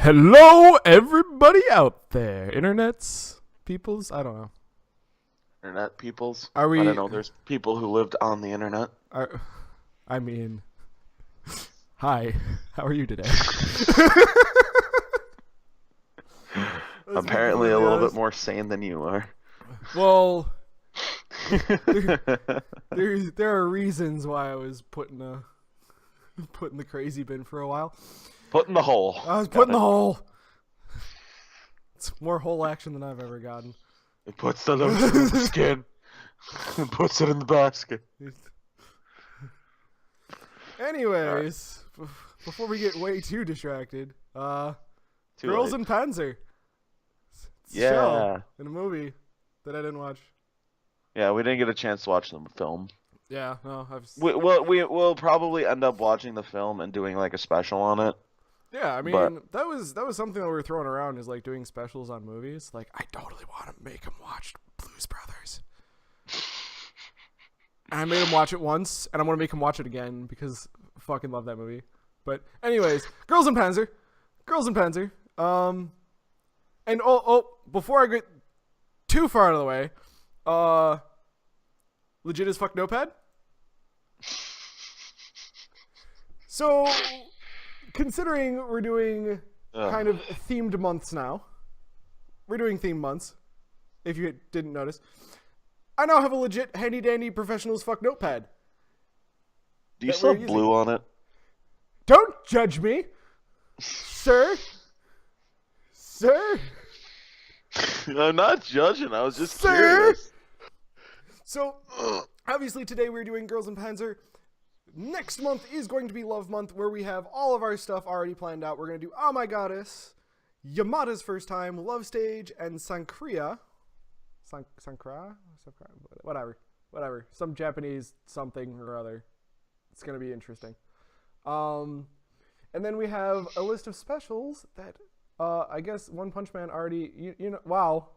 Hello, everybody out there. Internets, peoples, I don't know. Internet peoples. Are we? I don't know. There's people who lived on the internet. I mean, hi. How are you today? Apparently a little bit more sane than you are. Well, there are reasons why I was put in the crazy bin for a while. Put in the hole. I was put in the hole. It's more hole action than I've ever gotten. It puts the lotion in the skin and puts it in the basket. Anyways, before we get way too distracted, Girls late. and Panzer. It's a Yeah. show in a movie that I didn't watch. Yeah, we didn't get a chance to watch the film. Yeah, no, We'll probably end up watching the film and doing like a special on it. Yeah, I mean, But- that was something that we were throwing around, is like doing specials on movies. Like, I totally want to make them watch Blues Brothers. And I made him watch it once, and I'm gonna make him watch it again because I fucking love that movie. But anyways, Girls and Panzer. And before I get too far out of the way, legit as fuck notepad. So, considering we're doing kind of themed months now, we're doing themed months, if you didn't notice, I now have a legit handy dandy professional as fuck notepad. Do you still have blue on it? Don't judge me, sir. Sir. I'm not judging. I was just Sir? curious. So, obviously today we're doing Girls and Panzer. Next month is going to be Love Month, where we have all of our stuff already planned out. We're going to do Oh My Goddess, Yamada's First Time, Love Stage, and Sankria. Sankra? Whatever. Some Japanese something or other. It's going to be interesting. And then we have a list of specials that I guess One Punch Man already, you know, wow.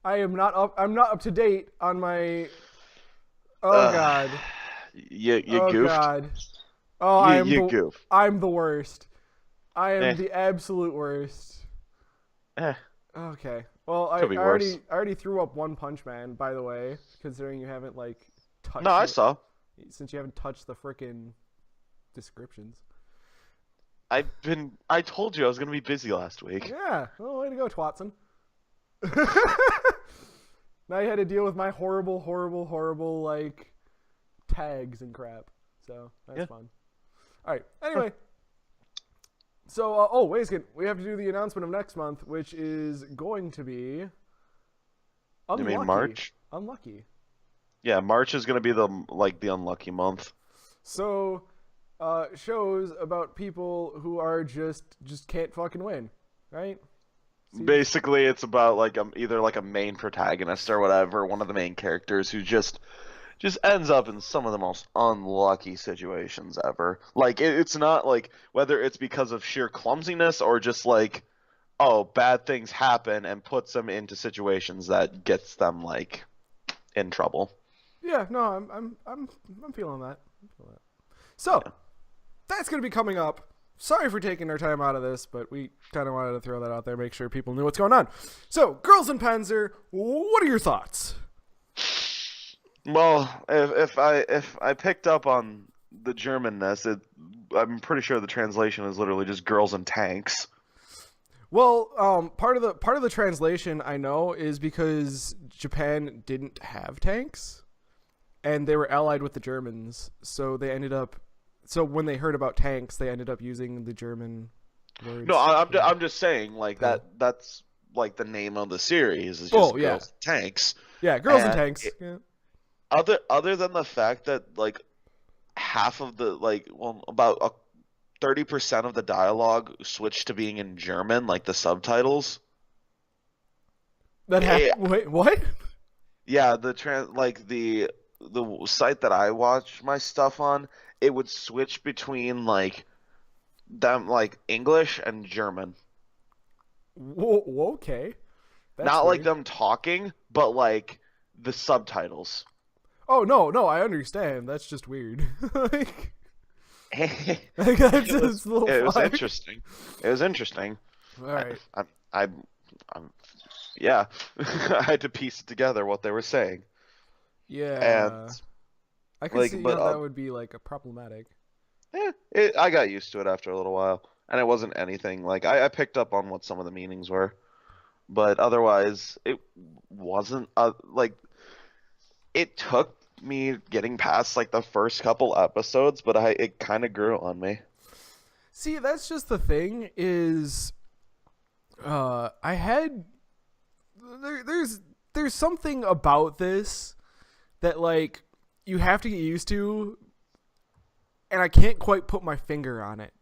I'm not up to date on my, God. You Oh goofed. God. Oh, You goofed. I'm the worst. I am the absolute worst. Okay. Well, I Could be worse. already threw up One Punch Man, by the way, considering you haven't like touched No, I saw. since you haven't touched the frickin' descriptions. I told you I was gonna be busy last week. Yeah. Oh, way to go, Twatson. Now you had to deal with my horrible like tags and crap. So that's fun. All right. Anyway. So, wait a second. We have to do the announcement of next month, which is going to be Unlucky. You mean March? Unlucky. Yeah, March is gonna be the unlucky month. So, shows about people who are just can't fucking win, right? Basically, it's about either a main protagonist or whatever, one of the main characters who just ends up in some of the most unlucky situations ever. Like it's not like whether it's because of sheer clumsiness or just bad things happen and puts them into situations that gets them in trouble. Yeah, no, I'm feeling that. So, that's gonna be coming up. Sorry for taking our time out of this, but we kind of wanted to throw that out there, make sure people knew what's going on. So, Girls and Panzer, what are your thoughts? Well, if I picked up on the Germanness, I'm pretty sure the translation is literally just girls and tanks. Well, part of the translation I know is because Japan didn't have tanks, and they were allied with the Germans, so they ended up. So when they heard about tanks, they ended up using the German words. No, I'm just saying that's the name of the series is just girls and tanks. Yeah, girls and tanks. Other than the fact that half of the about 30% of the dialogue switched to being in German, the subtitles. Wait, what? Yeah, the site that I watch my stuff on, it would switch between them English and German. Whoa, okay. That's Not weird. them talking, but the subtitles. Oh no, I understand. That's just weird. That's It just a little was fun. interesting. It was interesting. All right. I'm yeah. I had to piece together what they were saying, and Yeah. I could like, see but how that would be like a problematic. I got used to it after a little while, and it wasn't anything like I picked up on what some of the meanings were, but otherwise it wasn't like it took me getting past like the first couple episodes, but it kind of grew on me. See, that's just the thing is I had there's something about this that like you have to get used to, and I can't quite put my finger on it.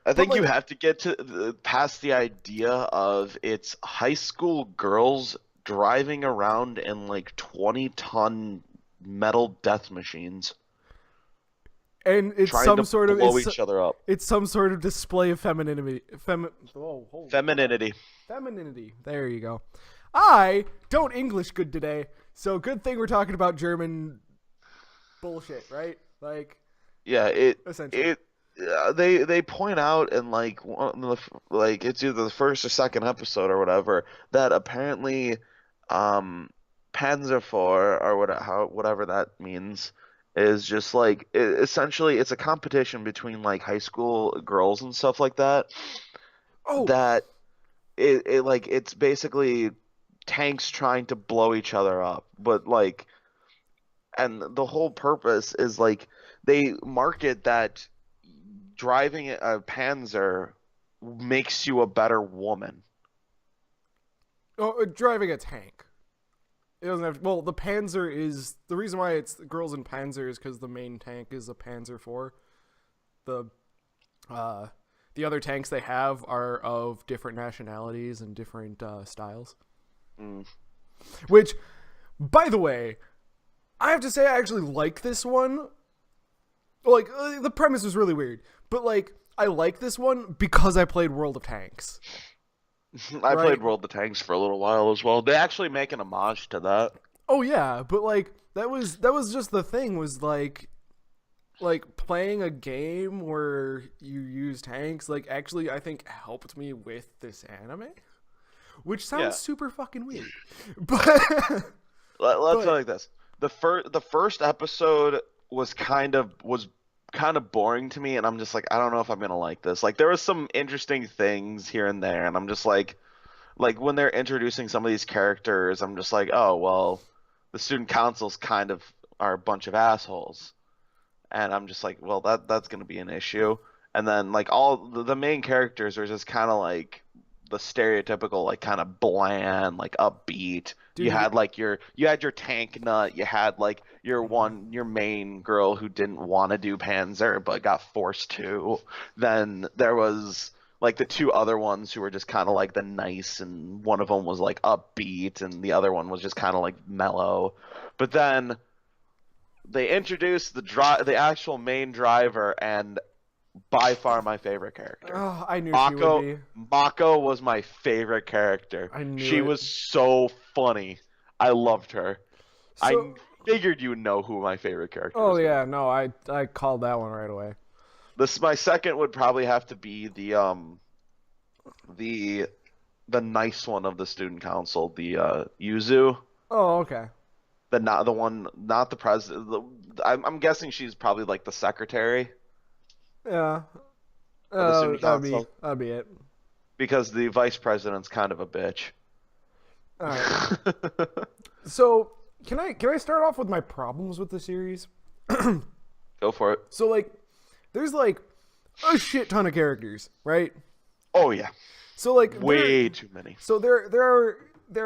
I think like- you have to get to past the idea of it's high school girls driving around in like 20-ton metal death machines, And it's trying some to sort of blow each other up. it's some sort of display of femininity. Femininity. Femininity. There you go. I don't English good today, so good thing we're talking about German bullshit, right? Like, Yeah, essentially. they point out in like one of like it's either the first or second episode or whatever that apparently Panzer IV or whatever that means is just like essentially it's a competition between like high school girls and stuff like that Oh, that it like it's basically tanks trying to blow each other up, but like, and the whole purpose is like they market that driving a Panzer makes you a better woman. driving a tank. It doesn't have. Well, the Panzer is the reason why it's girls in Panzer is because the main tank is a Panzer IV. The other tanks they have are of different nationalities and different styles. Mm. Which, by the way, I have to say I actually like this one. Like the premise was really weird, but like I like this one because I played World of Tanks. I Right. played World of Tanks for a little while as well. They actually make an homage to that. Oh yeah, but like that was just the thing was like playing a game where you use tanks like actually I think helped me with this anime, which sounds Yeah. super fucking weird. But Let's But- go like this. The first episode was kind of boring to me, and I'm just like, I don't know if I'm gonna like this. Like there was some interesting things here and there, and I'm just like when they're introducing some of these characters, I'm just like, oh well, the student councils kind of are a bunch of assholes, and I'm just like, well that's gonna be an issue. And then like all the main characters are just kind of like the stereotypical like kind of bland, like upbeat. Dude, you had like you had your tank nut, you had like your main girl who didn't want to do Panzer but got forced to. Then there was like the two other ones who were just kind of like the nice, and one of them was like upbeat and the other one was just kind of like mellow. But then they introduced the actual main driver, and by far my favorite character. oh, I knew she would be. Mako was my favorite character. I knew She it. was so funny. I loved her. So, I figured you would know who my favorite character oh was. yeah, no, I called that one right away. My second would probably have to be the nice one of the student council, the Yuzu. Oh okay. Not the one, not the president. I'm guessing she's probably like the secretary Yeah. of the student That'd council, be it. because the vice president's kind of a bitch. All right. So can I start off with my problems with the series? Go for it. So like, there's like a shit ton of characters, right? Oh yeah, So like, way too many. So there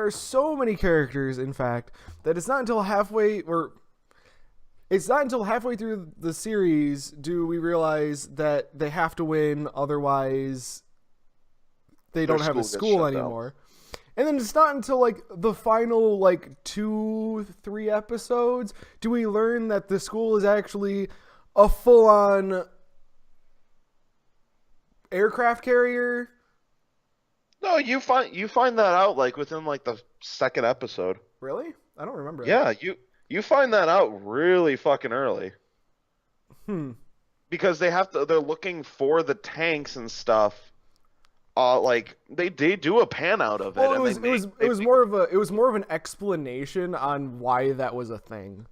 are so many characters, in fact, that it's not until halfway through the series do we realize that they have to win, otherwise they don't have a school gets school shut down. anymore. And then it's not until like the final like 2-3 episodes do we learn that the school is actually a full-on aircraft carrier. No, you find that out like within like the second episode. Really? I don't remember. Yeah, you find that out really fucking early. Hmm. Because they're looking for the tanks and stuff like they do a pan out of it, Well, and it was more of an explanation on why that was a thing,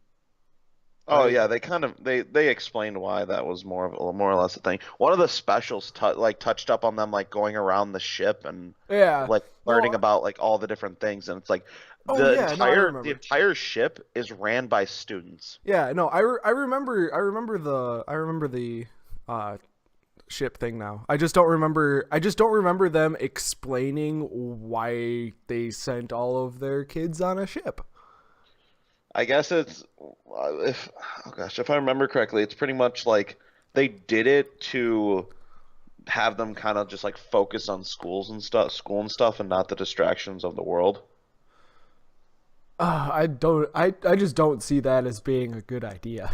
Oh right? yeah, they kind of they explained why that was more or less a thing. One of the specials touched up on them like going around the ship and Yeah. like learning No. about like all the different things, and it's like Oh yeah. No, I the remember. entire ship is ran by students. Yeah. No, I remember the uh ship thing now. I just don't remember them explaining why they sent all of their kids on a ship. I guess it's if oh gosh, if I remember correctly, it's pretty much like they did it to have them kind of just like focus on school and stuff, and not the distractions of the world. I just don't see that as being a good idea.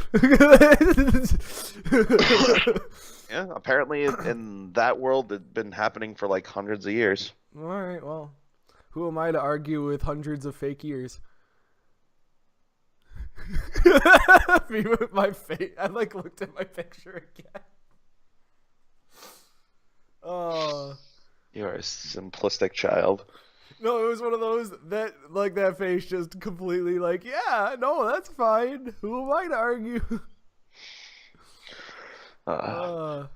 Yeah, apparently in that world, it's been happening for like hundreds of years. All right, well, who am I to argue with hundreds of fake years? Me with my face. I like looked at my picture again. Oh. You're a simplistic child. No, it was one of those that like that face just completely like, yeah, no, that's fine. Who am I to argue?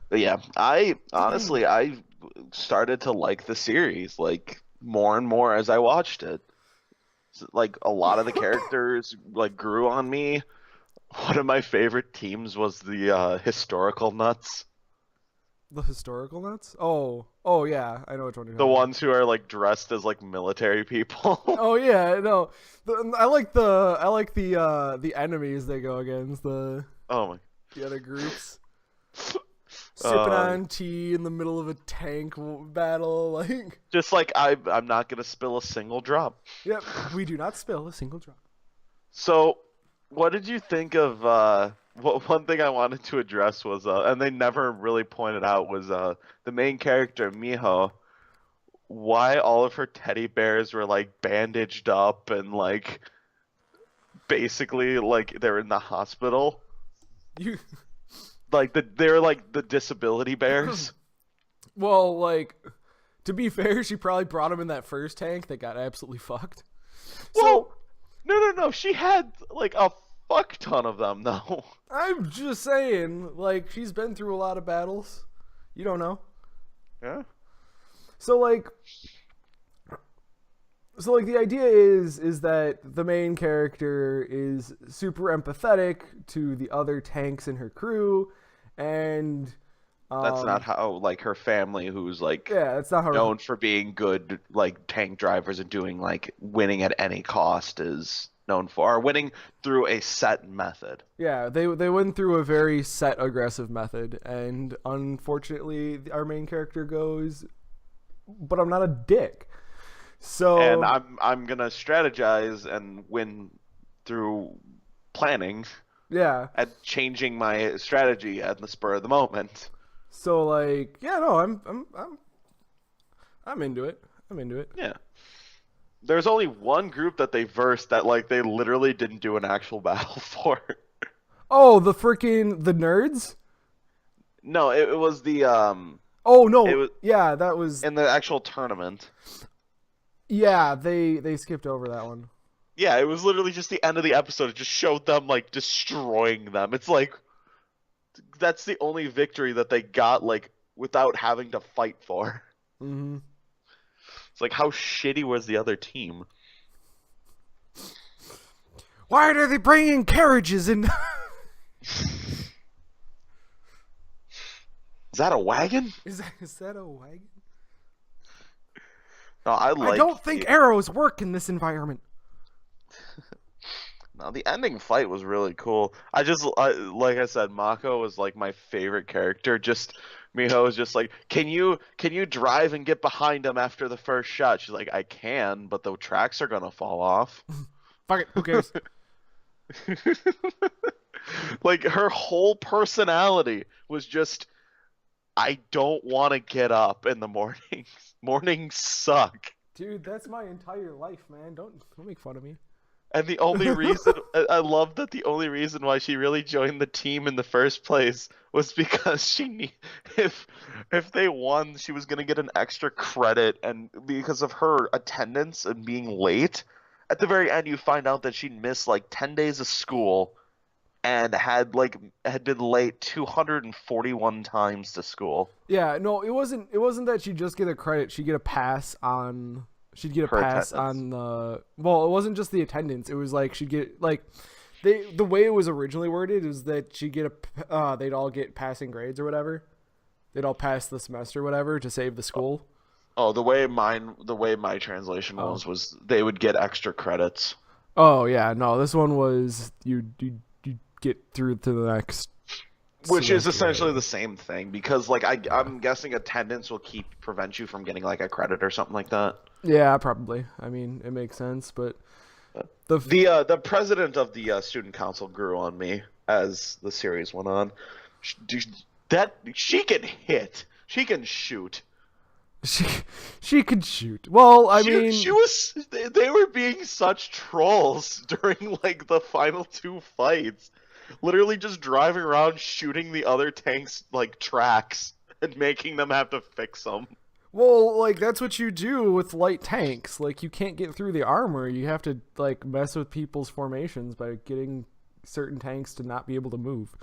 But yeah, I honestly I started to like the series like more and more as I watched it. Like a lot of the characters like grew on me. One of my favorite teams was the historical nuts. The historical nuts? Oh yeah, I know which one you're The talking about. ones who are like dressed as like military people. Oh yeah, no. I like the enemies they go against Oh my. the other groups. Sipping Uh, on tea in the middle of a tank battle, like. just like I'm not gonna spill a single drop. Yep, we do not spill a single drop. So, what did you think of one thing I wanted to address was and they never really pointed out was the main character Miho, why all of her teddy bears were like bandaged up and like basically like they're in the hospital. You Like they're like the disability bears. well, like to be fair, she probably brought him in that first tank that got absolutely fucked. Well, So no. She had like a fuck ton of them though. I'm just saying, like she's been through a lot of battles. You don't know. Yeah. So like the idea is that the main character is super empathetic to the other tanks in her crew, and That's not how like her family, who's like yeah, that's not how known for being good like tank drivers and doing like winning at any cost, is known for, or winning through a set method. yeah, they went through a very set aggressive method, and unfortunately our main character goes, but I'm not a dick. So And I'm gonna strategize and win through planning yeah. and changing my strategy at the spur of the moment. So like yeah, no, I'm into it. I'm into it. Yeah. There's only one group that they versed that like they literally didn't do an actual battle for. Oh, the nerds? No, it was the Oh no. it was Yeah, that was in the actual tournament. yeah, they skipped over that one. Yeah, it was literally just the end of the episode. It just showed them like destroying them. It's like that's the only victory that they got like without having to fight for. Mhm. It's like how shitty was the other team? Why are they bringing carriages in? Is that a wagon? Is that a wagon? No, I don't think arrows work in this environment. No, the ending fight was really cool. Like I said, Mako was like my favorite character. Just Miho was just like, can you drive and get behind him after the first shot? She's like, I can, but the tracks are gonna fall off. Fuck it, who cares? Like her whole personality was just, I don't want to get up in the mornings. Mornings suck. Dude, that's my entire life, man. Don't make fun of me. And the only reason I love that the only reason why she really joined the team in the first place was because if they won, she was gonna get an extra credit, and because of her attendance and being late, at the very end you find out that she'd missed like 10 days of school and had been late 241 times to school. Yeah, no, it wasn't that she'd just get a credit, she'd get a pass on Her attendance. the well, it wasn't just the attendance. It was like she'd get like the way it was originally worded is that she'd get they'd all get passing grades or whatever. They'd all pass the semester or whatever to save the school. Oh, the way my translation was they would get extra credits. Oh yeah, no, this one was you get through to the next, Which is semester. essentially the same thing because like I'm guessing attendance will prevent you from getting like a credit or something like that. Yeah, probably. I mean, it makes sense, but The president of the student council grew on me as the series went on. She can hit, she can shoot. she could shoot. Well, I mean, They were being such trolls during like the final two fights. Literally just driving around shooting the other tanks like tracks and making them have to fix them. well, like that's what you do with light tanks. Like you can't get through the armor. You have to like mess with people's formations by getting certain tanks to not be able to move.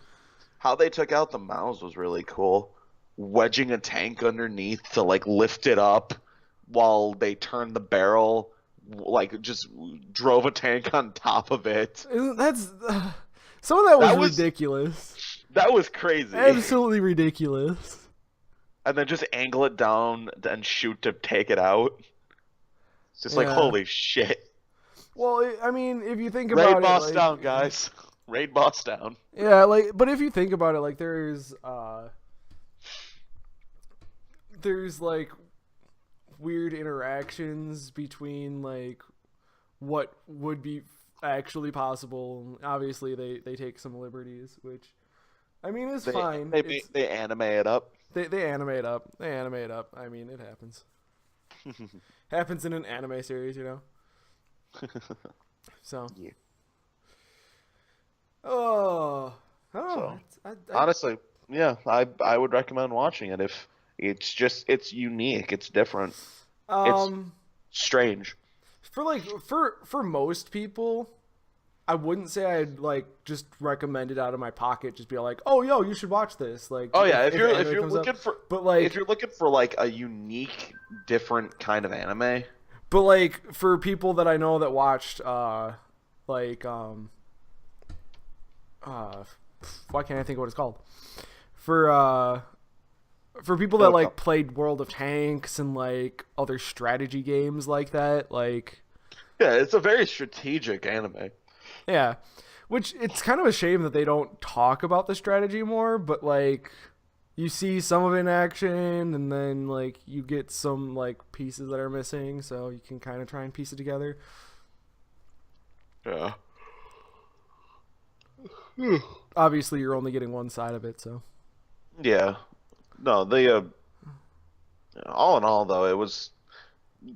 How they took out the Maus was really cool. Wedging a tank underneath to like lift it up while they turned the barrel, like just drove a tank on top of it. That's some of that was was- ridiculous. That was crazy. Absolutely ridiculous. And then just angle it down and shoot to take it out. It's just like, Yeah. holy shit. Well, I mean, if you think about Raid boss it, like, down, guys. Raid boss down. Yeah, like, but if you think about it, like, there's like weird interactions between like what would be actually possible. Obviously, they take some liberties, which I mean is fine. They anime it up. They animate up. They animate up. I mean, it happens. Happens in an anime series, you know. So. Yeah. Oh. So, I honestly, yeah, I would recommend watching it if it's unique, it's different, it's strange. For most people, I wouldn't say I'd like just recommend it out of my pocket. Just be like, oh, yo, you should watch this. Like, Oh yeah, if you're anime comes looking up. for But like, if you're looking for like a unique, different kind of anime, but like for people that I know that watched, why can't I think of what it's called? For people that like played World of Tanks and like other strategy games like that, like yeah, it's a very strategic anime. yeah, which it's kind of a shame that they don't talk about the strategy more, but like you see some of it in action and then like you get some like pieces that are missing, so you can kind of try and piece it together. Yeah. Obviously, you're only getting one side of it, so. Yeah. No, all in all though, it was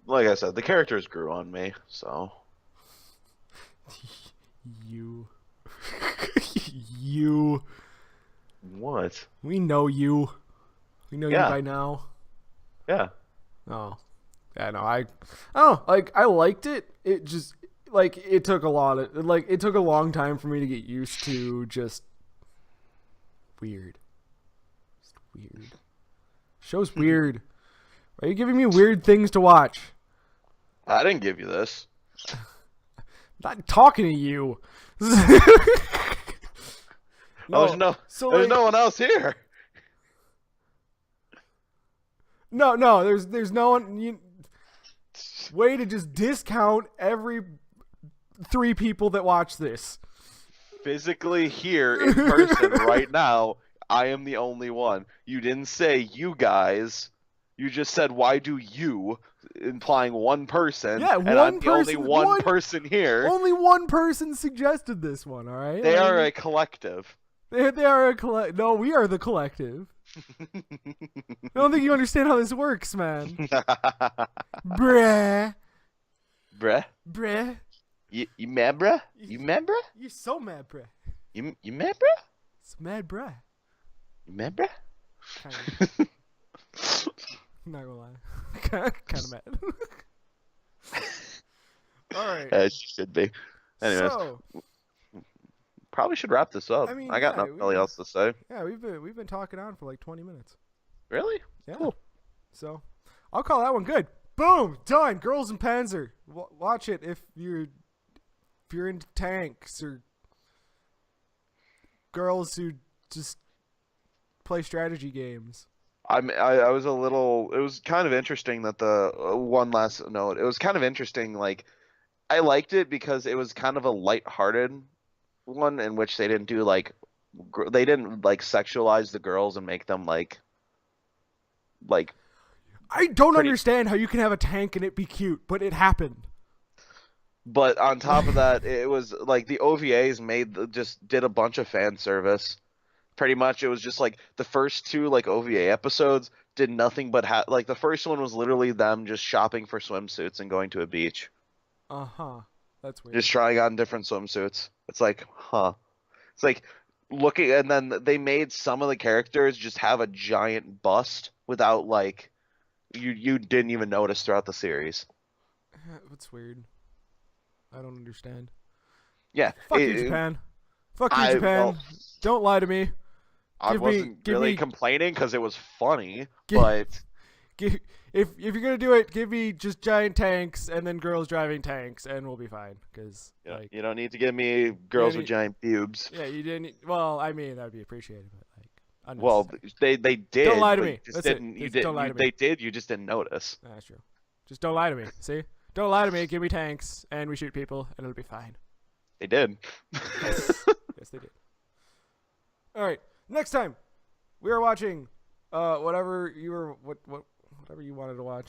like I said, the characters grew on me, so You. You. what? We know you. We know Yeah. you by now. Yeah. Oh. Yeah, no, I don't know, like, I liked it. It just, like, it took a long time for me to get used to just weird. Just weird. Show's weird. Why are you giving me weird things to watch? I didn't give you this. I'm not talking to you. There's no one else here. No, there's no one. Way to just discount every 3 people that watch this. Physically here in person right now, I am the only one. You didn't say you guys. You just said why do you, implying one person. Yeah, and one I'm the only person- one one- person here. Only one person suggested this one. All right. They are a collective. They are a collective. No, we are the collective. I don't think you understand how this works, man. Bruh. Bruh. Bruh. You mad, bruh? You mad, bruh? You're so mad, bruh. You mad, bruh? It's mad, bruh. You mad, bruh? Kind of. Not gonna lie. Kind of mad. All right. As you should be. Anyways, So, probably should wrap this up. I mean, I got yeah, nothing really else to say. yeah, we've been talking on for like 20 minutes. Really? Yeah. Cool. So, I'll call that one good. Boom, done. Girls and Panzer. Watch it if you're into tanks or girls who just play strategy games. I was a little. It was kind of interesting that the one last note. It was kind of interesting. Like, I liked it because it was kind of a lighthearted one in which they didn't do like they didn't like sexualize the girls and make them like I don't pretty- understand how you can have a tank and it be cute, but it happened. But on top of that, it was like the OVAs just did a bunch of fan service. Pretty much, it was just like the first two like OVA episodes did nothing but like the first one was literally them just shopping for swimsuits and going to a beach. That's weird. Just trying on different swimsuits. It's like, huh. It's like looking, and then they made some of the characters just have a giant bust without like you didn't even notice throughout the series. That's weird. I don't understand. Yeah. Fuck you, Japan. Fuck you, Japan. Well, don't lie to me. I wasn't really complaining because it was funny, but if you're gonna do it, give me just giant tanks and then girls driving tanks, and we'll be fine. Because you don't need to give me girls with giant pubes. Yeah, you didn't. Well, I mean that would be appreciated, but like. Well, they did. Don't lie to me. Just That's didn't. it. You Just did. don't lie to me. They did. You just didn't notice. That's true. Just don't lie to me. See? Don't lie to me. Give me tanks, and we shoot people, and it'll be fine. They did. Yes, they did. All right. Next time, we are watching, whatever you wanted to watch.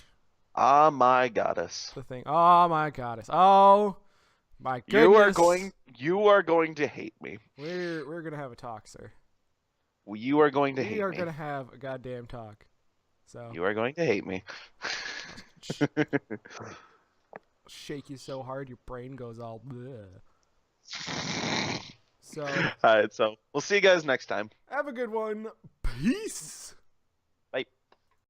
Ah, my goddess. The thing. Oh my goddess. Oh my goodness. You are going to hate me. We're gonna have a talk, sir. You are going to hate me. We are gonna have a goddamn talk. So. You are going to hate me. Shake you so hard your brain goes all bleh. So. Alright, so we'll see you guys next time. Have a good one. Peace.